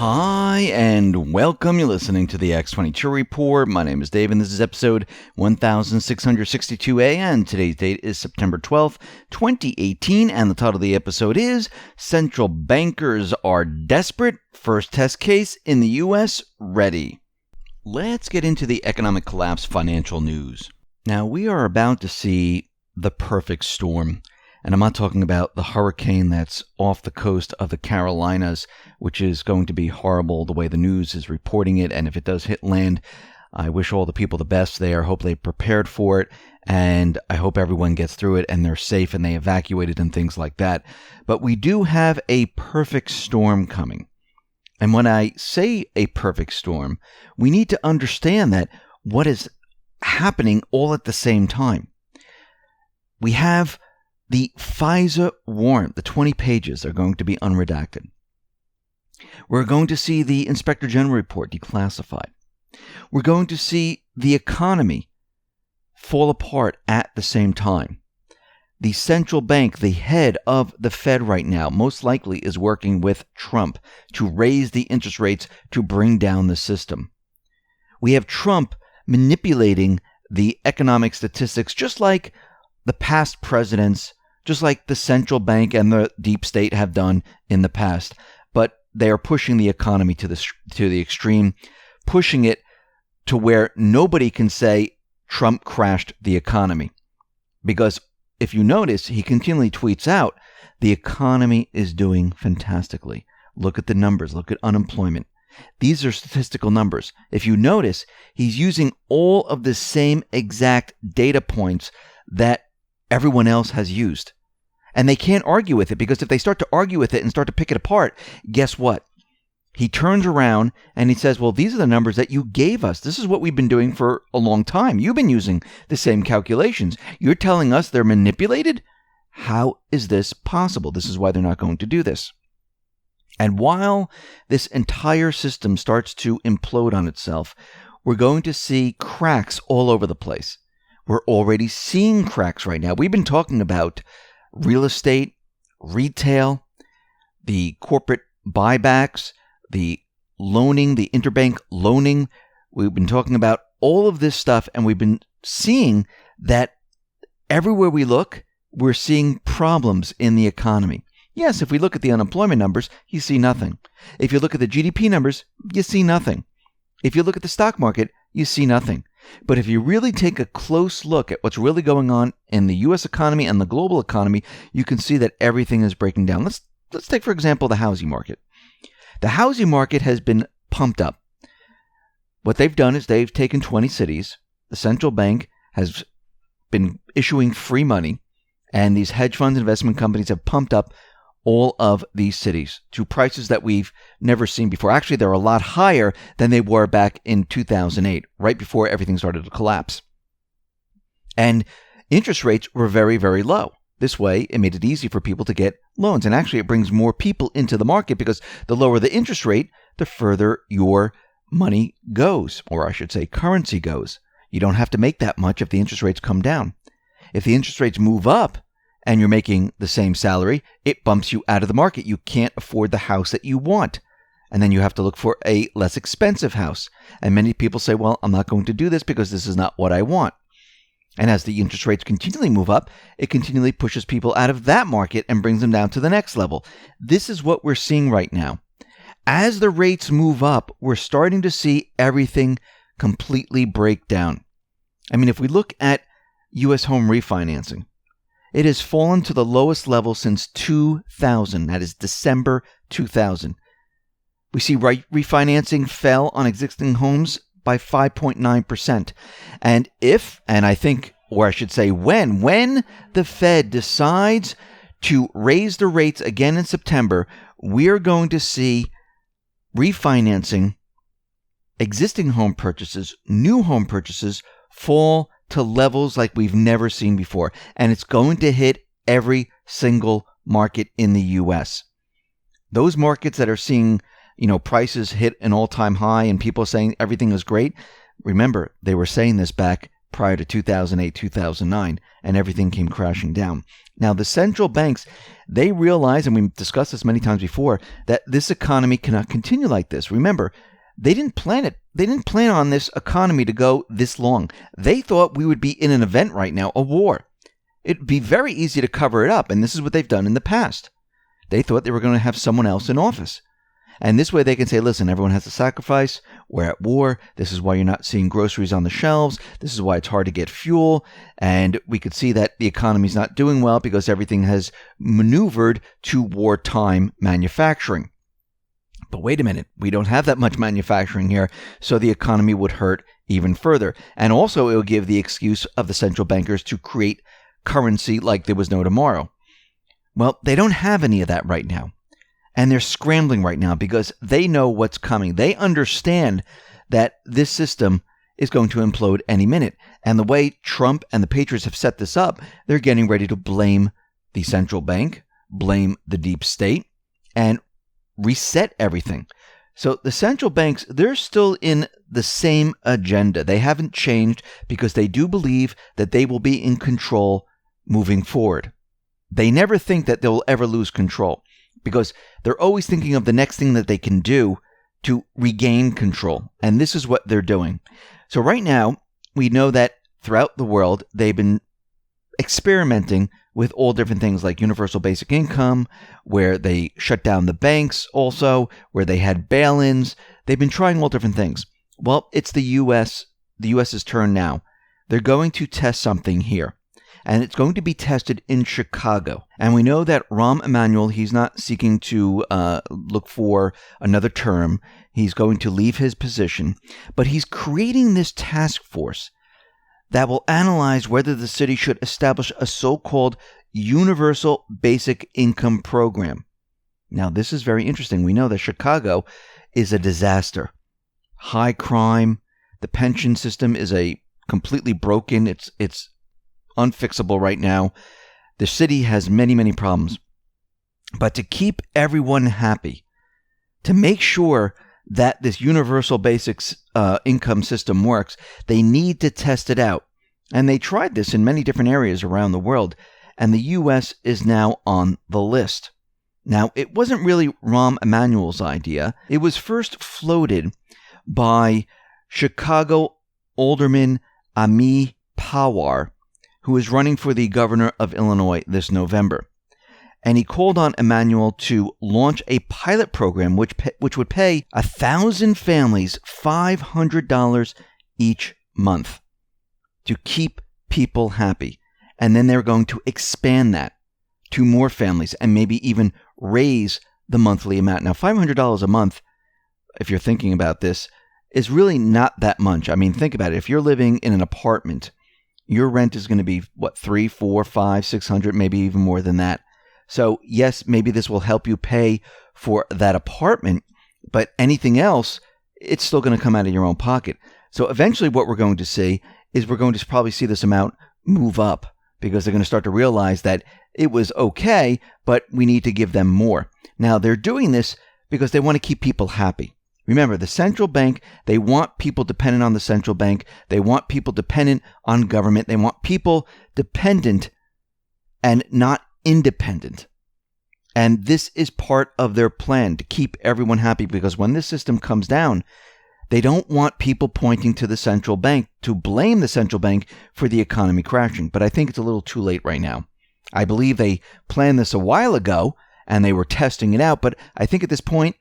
Hi, and welcome. You're listening to the X22 Report. My name is Dave, and this is episode 1662A, and today's date is September 12th, 2018, and the title of the episode is Central Bankers Are Desperate, First Test Case in the U.S. Ready. Let's get into the economic collapse financial news. Now, we are about to see the perfect storm. And I'm not talking about the hurricane that's off the coast of the Carolinas, which is going to be horrible the way the news is reporting it. And if it does hit land, I wish all the people the best there. I hope they prepared for it. And I hope everyone gets through it and they're safe and they evacuated and things like that. But we do have a perfect storm coming. And when I say a perfect storm, we need to understand that what is happening all at the same time. We have the FISA warrant, the 20 pages are going to be unredacted. We're going to see the Inspector General report declassified. We're going to see the economy fall apart at the same time. The central bank, the head of the Fed right now, most likely is working with Trump to raise the interest rates to bring down the system. We have Trump manipulating the economic statistics just like the past presidents, just like the central bank and the deep state have done in the past. But they are pushing the economy to the extreme, pushing it to where nobody can say Trump crashed the economy. Because if you notice, he continually tweets out, the economy is doing fantastically. Look at the numbers. Look at unemployment. These are statistical numbers. If you notice, he's using all of the same exact data points that everyone else has used. And they can't argue with it, because if they start to argue with it and start to pick it apart, guess what? He turns around and he says, well, these are the numbers that you gave us. This is what we've been doing for a long time. You've been using the same calculations. You're telling us they're manipulated? How is this possible? This is why they're not going to do this. And while this entire system starts to implode on itself, we're going to see cracks all over the place. We're already seeing cracks right now. We've been talking about real estate, retail, the corporate buybacks, the loaning, the interbank loaning. We've been talking about all of this stuff, and we've been seeing that everywhere we look, we're seeing problems in the economy. Yes, if we look at the unemployment numbers, you see nothing. If you look at the GDP numbers, you see nothing. If you look at the stock market, you see nothing. But if you really take a close look at what's really going on in the U.S. economy and the global economy, you can see that everything is breaking down. Let's take, for example, the housing market. The housing market has been pumped up. What they've done is they've taken 20 cities. The central bank has been issuing free money, and these hedge funds, investment companies have pumped up all of these cities to prices that we've never seen before. Actually, they're a lot higher than they were back in 2008, right before everything started to collapse. And interest rates were very, very low. This way, it made it easy for people to get loans. And actually, it brings more people into the market, because the lower the interest rate, the further your money goes, or I should say currency goes. You don't have to make that much if the interest rates come down. If the interest rates move up, and you're making the same salary, it bumps you out of the market. You can't afford the house that you want. And then you have to look for a less expensive house. And many people say, well, I'm not going to do this because this is not what I want. And as the interest rates continually move up, it continually pushes people out of that market and brings them down to the next level. This is what we're seeing right now. As the rates move up, we're starting to see everything completely break down. I mean, if we look at U.S. home refinancing, it has fallen to the lowest level since 2000. That is December 2000. We see refinancing fell on existing homes by 5.9%. And I think, or I should say when the Fed decides to raise the rates again in September, we're going to see refinancing, existing home purchases, new home purchases fall to levels like we've never seen before. And it's going to hit every single market in the U.S. Those markets that are seeing, prices hit an all-time high and people saying everything is great, remember, they were saying this back prior to 2008, 2009, and everything came crashing down. Now, the central banks, they realize, and we've discussed this many times before, that this economy cannot continue like this. Remember, they didn't plan it. They didn't plan on this economy to go this long. They thought we would be in an event right now, a war. It'd be very easy to cover it up, and this is what they've done in the past. They thought they were going to have someone else in office. And this way they can say, listen, everyone has to sacrifice. We're at war. This is why you're not seeing groceries on the shelves. This is why it's hard to get fuel. And we could see that the economy's not doing well because everything has maneuvered to wartime manufacturing. But wait a minute, we don't have that much manufacturing here, so the economy would hurt even further. And also it will give the excuse of the central bankers to create currency like there was no tomorrow. Well, they don't have any of that right now. And they're scrambling right now because they know what's coming. They understand that this system is going to implode any minute. And the way Trump and the Patriots have set this up, they're getting ready to blame the central bank, blame the deep state, and reset everything. So the central banks, they're still in the same agenda. They haven't changed because they do believe that they will be in control moving forward. They never think that they'll ever lose control, because they're always thinking of the next thing that they can do to regain control. And this is what they're doing. So right now, we know that throughout the world, they've been experimenting with all different things like universal basic income, where they shut down the banks also, where they had bail-ins. They've been trying all different things. Well, it's the U.S. The U.S.'s turn now. They're going to test something here. And it's going to be tested in Chicago. And we know that Rahm Emanuel, he's not seeking to look for another term. He's going to leave his position. But he's creating this task force that will analyze whether the city should establish a so-called universal basic income program. Now, this is very interesting. We know that Chicago is a disaster. High crime. The pension system is completely broken. It's unfixable right now. The city has many, many problems. But to keep everyone happy, to make sure that this universal basic income system works, they need to test it out. And they tried this in many different areas around the world, and the U.S. is now on the list. Now, it wasn't really Rahm Emanuel's idea. It was first floated by Chicago Alderman Ami Pawar, who is running for the governor of Illinois this November. And he called on Emanuel to launch a pilot program which would pay 1,000 families $500 each month to keep people happy. And then they're going to expand that to more families and maybe even raise the monthly amount. Now, $500 a month, if you're thinking about this, is really not that much. I mean, think about it. If you're living in an apartment, your rent is going to be, what, $300, $400, $500, $600, maybe even more than that. So, yes, maybe this will help you pay for that apartment, but anything else, it's still going to come out of your own pocket. So eventually what we're going to see is we're going to probably see this amount move up because they're going to start to realize that it was okay, but we need to give them more. Now, they're doing this because they want to keep people happy. Remember, the central bank, they want people dependent on the central bank. They want people dependent on government. They want people dependent and not independent. And this is part of their plan to keep everyone happy, because when this system comes down, they don't want people pointing to the central bank to blame the central bank for the economy crashing. But I think it's a little too late right now. I believe they planned this a while ago and they were testing it out. But I think at this point,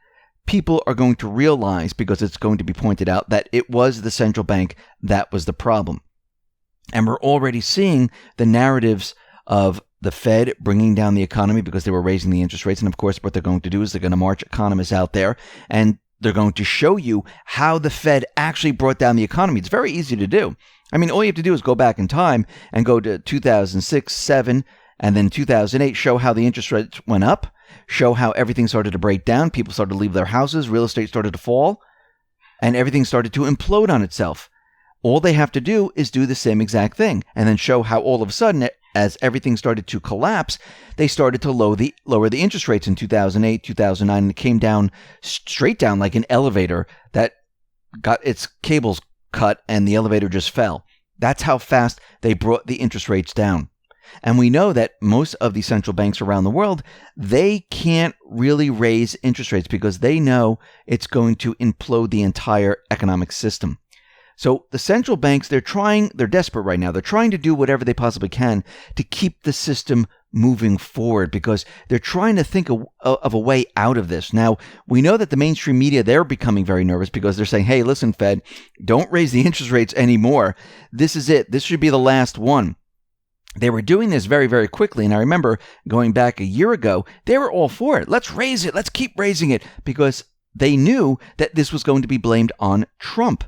people are going to realize, because it's going to be pointed out, that it was the central bank that was the problem. And we're already seeing the narratives of the Fed bringing down the economy because they were raising the interest rates. And of course, what they're going to do is they're going to march economists out there and they're going to show you how the Fed actually brought down the economy. It's very easy to do. I mean, all you have to do is go back in time and go to 2006, 2007, and then 2008, show how the interest rates went up, show how everything started to break down. People started to leave their houses. Real estate started to fall, and everything started to implode on itself. All they have to do is do the same exact thing and then show how all of a sudden, as everything started to collapse, they started to lower the interest rates in 2008, 2009, and it came down, straight down like an elevator that got its cables cut and the elevator just fell. That's how fast they brought the interest rates down. And we know that most of the central banks around the world, they can't really raise interest rates because they know it's going to implode the entire economic system. So the central banks, they're desperate right now. They're trying to do whatever they possibly can to keep the system moving forward because they're trying to think of a way out of this. Now, we know that the mainstream media, they're becoming very nervous because they're saying, hey, listen, Fed, don't raise the interest rates anymore. This is it. This should be the last one. They were doing this very, very quickly. And I remember going back a year ago, they were all for it. Let's raise it. Let's keep raising it because they knew that this was going to be blamed on Trump.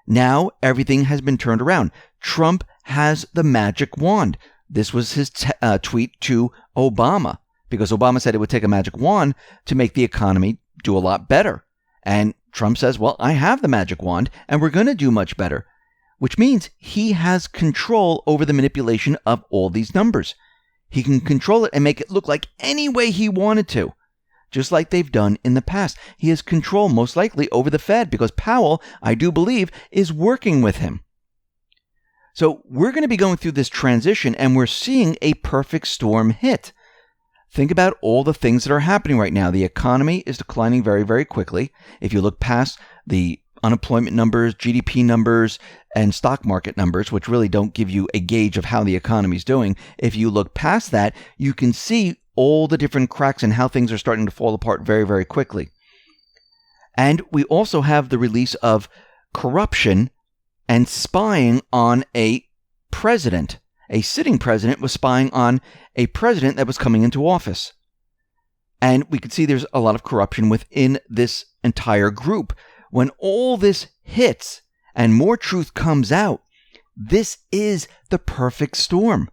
Now everything has been turned around. Trump has the magic wand. This was his tweet to Obama because Obama said it would take a magic wand to make the economy do a lot better. And Trump says, well, I have the magic wand and we're going to do much better, which means he has control over the manipulation of all these numbers. He can control it and make it look like any way he wanted to, just like they've done in the past. He has control most likely over the Fed because Powell, I do believe, is working with him. So we're going to be going through this transition and we're seeing a perfect storm hit. Think about all the things that are happening right now. The economy is declining very, very quickly. If you look past the unemployment numbers, GDP numbers, and stock market numbers, which really don't give you a gauge of how the economy is doing, if you look past that, you can see all the different cracks and how things are starting to fall apart very, very quickly. And we also have the release of corruption and spying on a president. A sitting president was spying on a president that was coming into office. And we could see there's a lot of corruption within this entire group. When all this hits and more truth comes out, this is the perfect storm.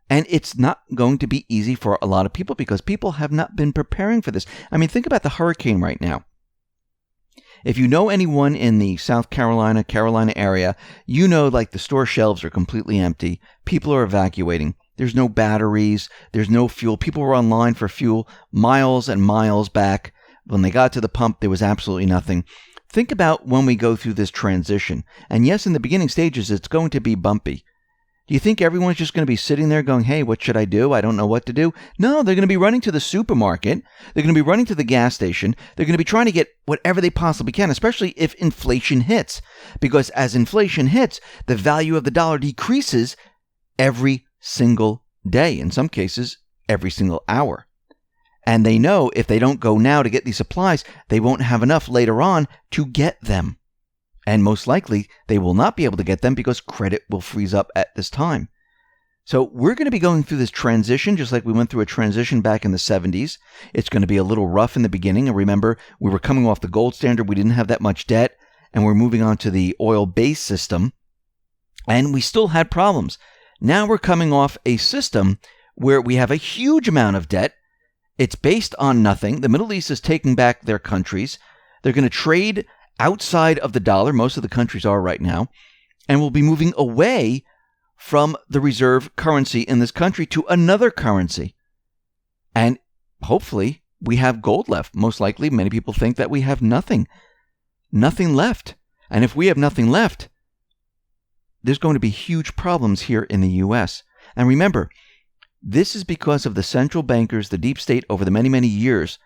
And it's not going to be easy for a lot of people because people have not been preparing for this. I mean, think about the hurricane right now. If you know anyone in the South Carolina area, you know like the store shelves are completely empty. People are evacuating. There's no batteries. There's no fuel. People were online for fuel miles and miles back. When they got to the pump, there was absolutely nothing. Think about when we go through this transition. And yes, in the beginning stages, it's going to be bumpy. Do you think everyone's just going to be sitting there going, hey, what should I do? I don't know what to do. No, they're going to be running to the supermarket. They're going to be running to the gas station. They're going to be trying to get whatever they possibly can, especially if inflation hits. Because as inflation hits, the value of the dollar decreases every single day. In some cases, every single hour. And they know if they don't go now to get these supplies, they won't have enough later on to get them. And most likely, they will not be able to get them because credit will freeze up at this time. So we're going to be going through this transition just like we went through a transition back in the 70s. It's going to be a little rough in the beginning. And remember, we were coming off the gold standard. We didn't have that much debt. And we're moving on to the oil-based system. And we still had problems. Now we're coming off a system where we have a huge amount of debt. It's based on nothing. The Middle East is taking back their countries. They're going to trade outside of the dollar. Most of the countries are right now. And we'll be moving away from the reserve currency in this country to another currency. And hopefully we have gold left. Most likely, many people think that we have nothing left. And if we have nothing left, there's going to be huge problems here in the U.S. And remember, this is because of the central bankers, the deep state over the many, many years,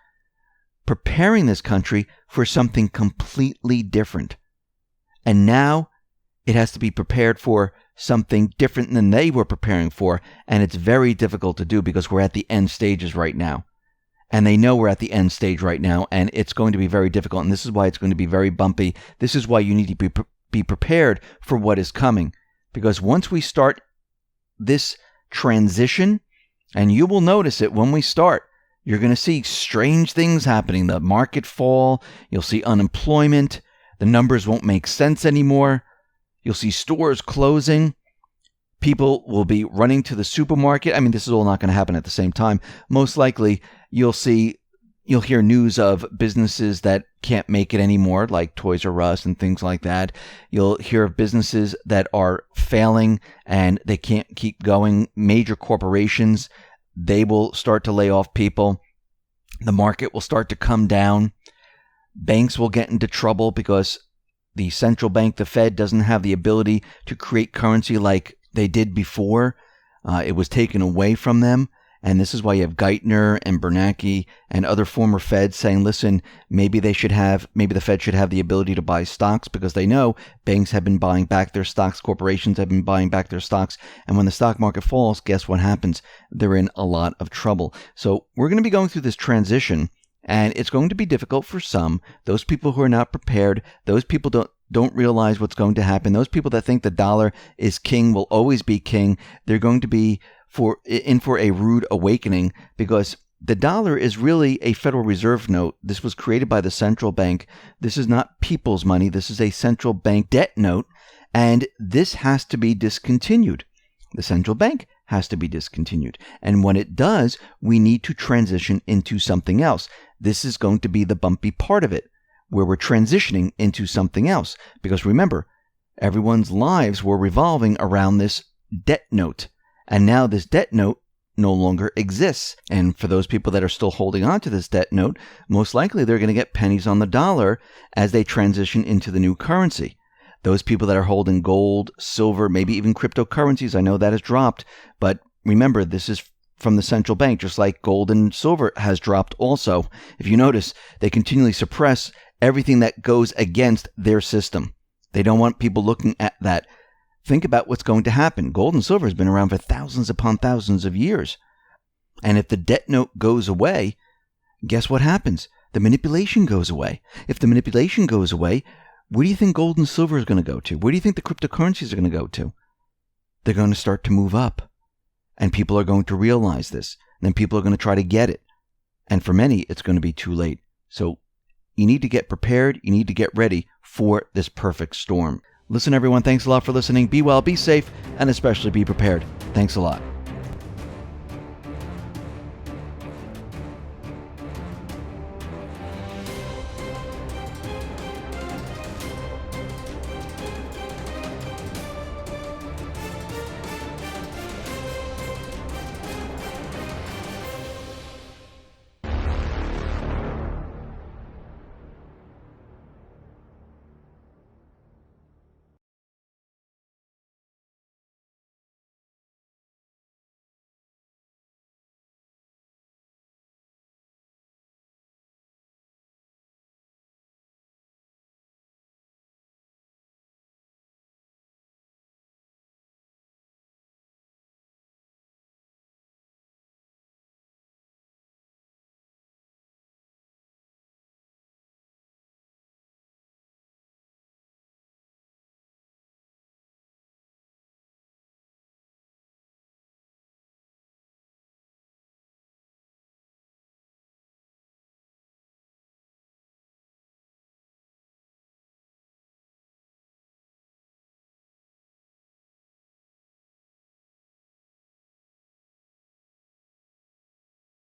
preparing this country for something completely different. And now it has to be prepared for something different than they were preparing for. And it's very difficult to do because we're at the end stages right now. And they know we're at the end stage right now. And it's going to be very difficult. And this is why it's going to be very bumpy. This is why you need to be prepared for what is coming. Because once we start this transition, and you will notice it when we start, you're going to see strange things happening. The market fall. You'll see unemployment. The numbers won't make sense anymore. You'll see stores closing. People will be running to the supermarket. I mean, this is all not going to happen at the same time. Most likely, you'll hear news of businesses that can't make it anymore, like Toys R Us and things like that. You'll hear of businesses that are failing and they can't keep going. Major corporations, they will start to lay off people. The market will start to come down. Banks will get into trouble because the central bank, the Fed, doesn't have the ability to create currency like they did before. It was taken away from them. And this is why you have Geithner and Bernanke and other former Feds saying, listen, maybe the Fed should have the ability to buy stocks, because they know banks have been buying back their stocks, corporations have been buying back their stocks. And when the stock market falls, guess what happens? They're in a lot of trouble. So we're going to be going through this transition, and it's going to be difficult for some. Those people who are not prepared, those people don't realize what's going to happen. Those people that think the dollar is king, will always be king, they're going to be for a rude awakening, because the dollar is really a Federal Reserve note. This was created by the central bank. This is not people's money. This is a central bank debt note, and this has to be discontinued. The central bank has to be discontinued. And when it does, we need to transition into something else. This is going to be the bumpy part of it, where we're transitioning into something else. Because remember, everyone's lives were revolving around this debt note. And now this debt note no longer exists. And for those people that are still holding on to this debt note, most likely they're going to get pennies on the dollar as they transition into the new currency. Those people that are holding gold, silver, maybe even cryptocurrencies, I know that has dropped. But remember, this is from the central bank, just like gold and silver has dropped also. If you notice, they continually suppress everything that goes against their system. They don't want people looking at that. Think about what's going to happen. Gold and silver has been around for thousands upon thousands of years. And if the debt note goes away, guess what happens? The manipulation goes away. If the manipulation goes away, where do you think gold and silver is going to go to? Where do you think the cryptocurrencies are going to go to? They're going to start to move up. And people are going to realize this. And then people are going to try to get it. And for many, it's going to be too late. So you need to get prepared. You need to get ready for this perfect storm. Listen, everyone, thanks a lot for listening. Be well, be safe, and especially be prepared. Thanks a lot.